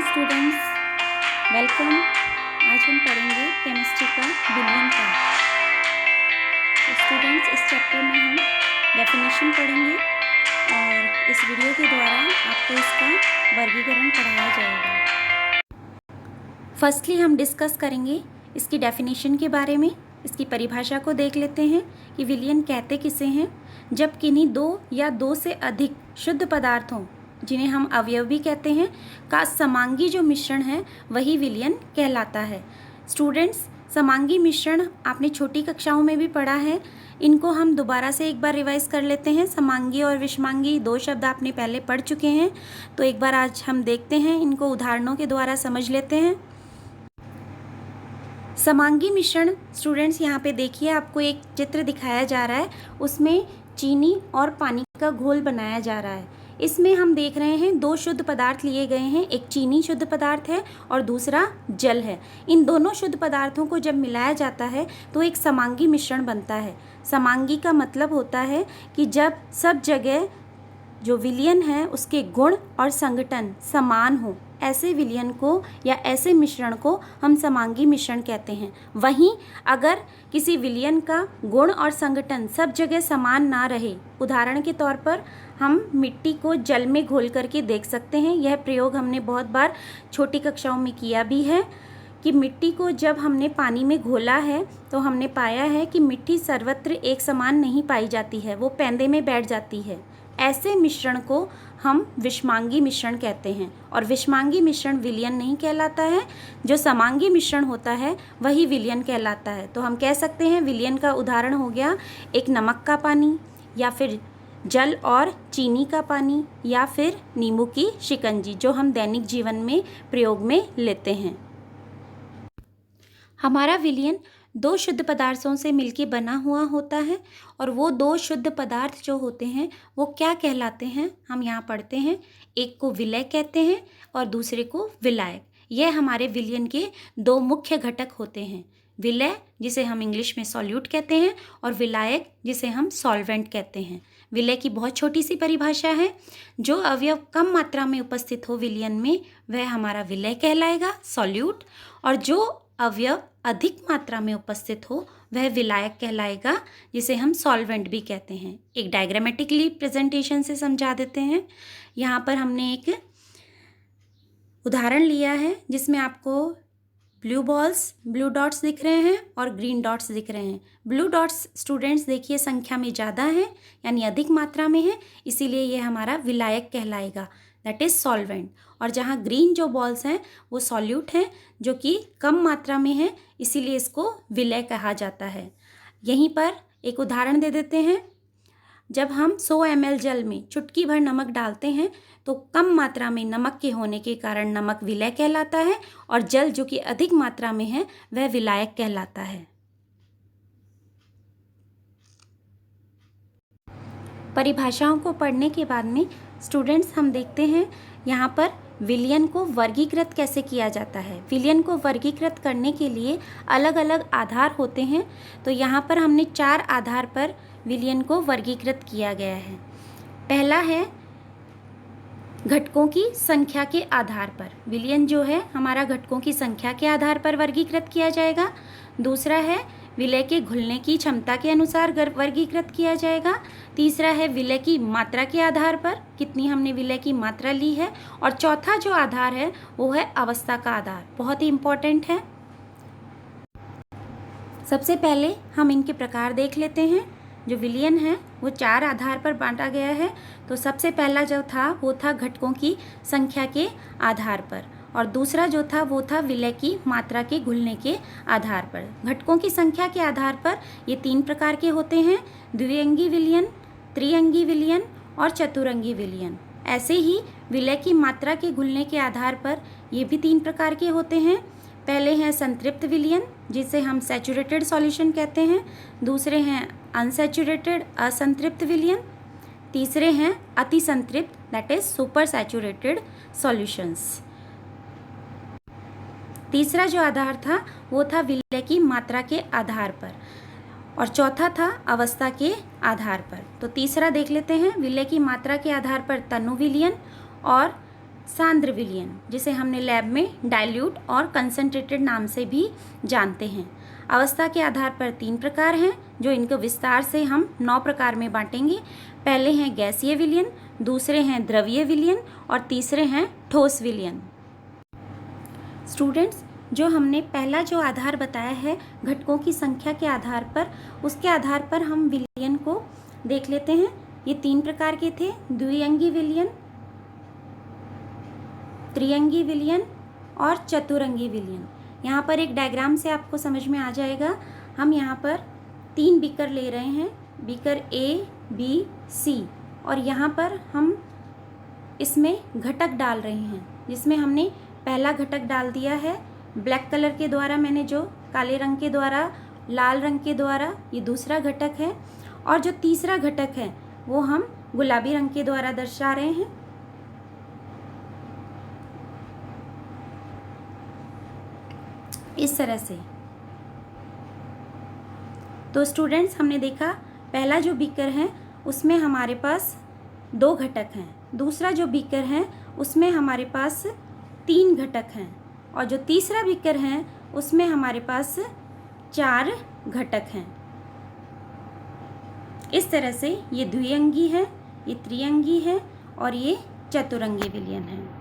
Students, welcome. आज हम पढ़ेंगे केमिस्ट्री का विलियन का। तो स्टूडेंट्स, इस चैप्टर में हम डेफिनेशन पढ़ेंगे और इस वीडियो के द्वारा आपको इसका वर्गीकरण पढ़ाया जाएगा। फर्स्टली हम डिस्कस करेंगे इसकी डेफिनेशन के बारे में। इसकी परिभाषा को देख लेते हैं कि विलियन कहते किसे हैं। जब किन्हीं दो या दो से अधिक शुद्ध पदार्थों, जिन्हें हम अवयव भी कहते हैं, का समांगी जो मिश्रण है वही विलियन कहलाता है। स्टूडेंट्स, समांगी मिश्रण आपने छोटी कक्षाओं में भी पढ़ा है। इनको हम दोबारा से एक बार रिवाइज कर लेते हैं। समांगी और विषमांगी दो शब्द आपने पहले पढ़ चुके हैं, तो एक बार आज हम देखते हैं, इनको उदाहरणों के द्वारा समझ लेते हैं। समांगी मिश्रण स्टूडेंट्स, यहाँ पे देखिए, आपको एक चित्र दिखाया जा रहा है, उसमें चीनी और पानी का घोल बनाया जा रहा है। इसमें हम देख रहे हैं दो शुद्ध पदार्थ लिए गए हैं, एक चीनी शुद्ध पदार्थ है और दूसरा जल है। इन दोनों शुद्ध पदार्थों को जब मिलाया जाता है तो एक समांगी मिश्रण बनता है। समांगी का मतलब होता है कि जब सब जगह जो विलयन है उसके गुण और संघटन समान हो, ऐसे विलयन को या ऐसे मिश्रण को हम समांगी मिश्रण कहते हैं। वहीं अगर किसी विलयन का गुण और संघटन सब जगह समान ना रहे, उदाहरण के तौर पर हम मिट्टी को जल में घोल करके देख सकते हैं। यह प्रयोग हमने बहुत बार छोटी कक्षाओं में किया भी है कि मिट्टी को जब हमने पानी में घोला है तो हमने पाया है कि मिट्टी सर्वत्र एक समान नहीं पाई जाती है, वो पैंदे में बैठ जाती है। ऐसे मिश्रण को हम विषमांगी मिश्रण कहते हैं और विषमांगी मिश्रण विलयन नहीं कहलाता है। जो समांगी मिश्रण होता है वही विलयन कहलाता है। तो हम कह सकते हैं विलयन का उदाहरण हो गया एक नमक का पानी, या फिर जल और चीनी का पानी, या फिर नींबू की शिकंजी, जो हम दैनिक जीवन में प्रयोग में लेते हैं। हमारा विलयन दो शुद्ध पदार्थों से मिलकर बना हुआ होता है और वो दो शुद्ध पदार्थ जो होते हैं वो क्या कहलाते हैं, हम यहाँ पढ़ते हैं। एक को विलय कहते हैं और दूसरे को विलायक। यह हमारे विलयन के दो मुख्य घटक होते हैं। विलय, जिसे हम इंग्लिश में सॉल्यूट कहते हैं, और विलायक, जिसे हम सॉल्वेंट कहते हैं। विलय की बहुत छोटी सी परिभाषा है, जो अवयव कम मात्रा में उपस्थित हो विलयन में वह हमारा विलय कहलाएगा, सॉल्यूट, और जो अवयव अधिक मात्रा में उपस्थित हो वह विलायक कहलाएगा, जिसे हम सॉल्वेंट भी कहते हैं। एक डायग्रामेटिकली प्रेजेंटेशन से समझा देते हैं। यहाँ पर हमने एक उदाहरण लिया है जिसमें आपको ब्लू डॉट्स दिख रहे हैं और ग्रीन डॉट्स दिख रहे हैं। ब्लू डॉट्स स्टूडेंट्स देखिए संख्या में ज़्यादा है, यानी अधिक मात्रा में है, इसीलिए ये हमारा विलायक कहलाएगा, दैट इज़ सॉल्वेंट। और जहाँ ग्रीन जो बॉल्स हैं वो सॉल्यूट हैं, जो कि कम मात्रा में है, इसीलिए इसको विलय कहा जाता है। यहीं पर एक उदाहरण दे देते हैं। जब हम 100 ml जल में चुटकी भर नमक डालते हैं तो कम मात्रा में नमक के होने के कारण नमक विलय कहलाता है, और जल जो कि अधिक मात्रा में है वह विलायक कहलाता है। परिभाषाओं को पढ़ने के बाद में स्टूडेंट्स हम देखते हैं यहाँ पर विलयन को वर्गीकृत कैसे किया जाता है। विलयन को वर्गीकृत करने के लिए अलग अलग आधार होते हैं। तो यहाँ पर हमने 4 आधार पर विलयन को वर्गीकृत किया गया है। पहला है घटकों की संख्या के आधार पर। विलयन जो है हमारा घटकों की संख्या के आधार पर वर्गीकृत किया जाएगा। दूसरा है विलय के घुलने की क्षमता के अनुसार वर्गीकृत किया जाएगा। तीसरा है विलय की मात्रा के आधार पर, कितनी हमने विलय की मात्रा ली है। और चौथा जो आधार है वो है अवस्था का आधार, बहुत ही इम्पोर्टेंट है। सबसे पहले हम इनके प्रकार देख लेते हैं। जो विलयन है वो 4 आधार पर बांटा गया है। तो सबसे पहला जो था वो था घटकों की संख्या के आधार पर, और दूसरा जो था वो था विलय की मात्रा के घुलने के आधार पर। घटकों की संख्या के आधार पर ये 3 प्रकार के होते हैं, द्विअंगी विलयन, त्रिअंगी विलयन और चतुरंगी विलयन। ऐसे ही विलय की मात्रा के घुलने के आधार पर ये भी 3 प्रकार के होते हैं। पहले हैं संतृप्त विलयन, जिसे हम सैचुरेटेड सॉल्यूशन कहते हैं। दूसरे हैं अनसैचुरेटेड असंतृप्त विलयन। तीसरे हैं अति संतृप्त, that is super saturated solutions. तीसरा जो आधार था वो था विलय की मात्रा के आधार पर, और चौथा था अवस्था के आधार पर। तो तीसरा देख लेते हैं, विलय की मात्रा के आधार पर तनु विलयन और सांद्र विलयन, जिसे हमने लैब में डाइल्यूट और कंसंट्रेटेड नाम से भी जानते हैं। अवस्था के आधार पर 3 प्रकार हैं, जो इनको विस्तार से हम 9 प्रकार में बांटेंगे। पहले हैं गैसीय विलयन, दूसरे हैं द्रवीय विलयन और तीसरे हैं ठोस विलयन। स्टूडेंट्स, जो हमने पहला जो आधार बताया है घटकों की संख्या के आधार पर, उसके आधार पर हम विलयन को देख लेते हैं। ये 3 प्रकार के थे, द्विअंगी विलयन, त्रिअंगी विलयन और चतुरंगी विलयन। यहाँ पर एक डायग्राम से आपको समझ में आ जाएगा। हम यहाँ पर 3 बीकर ले रहे हैं, बीकर ए, बी, सी, और यहाँ पर हम इसमें घटक डाल रहे हैं, जिसमें हमने पहला घटक डाल दिया है ब्लैक कलर के द्वारा, मैंने जो काले रंग के द्वारा, लाल रंग के द्वारा, ये दूसरा घटक है, और जो तीसरा घटक है वो हम गुलाबी रंग के द्वारा दर्शा रहे हैं। इस तरह से। तो स्टूडेंट्स, हमने देखा पहला जो बीकर है उसमें हमारे पास 2 घटक हैं, दूसरा जो बीकर है उसमें हमारे पास 3 घटक हैं, और जो तीसरा बीकर है उसमें हमारे पास 4 घटक हैं। इस तरह से ये द्विअंगी है, ये त्रिअंगी है और ये चतुरंगी विलयन है।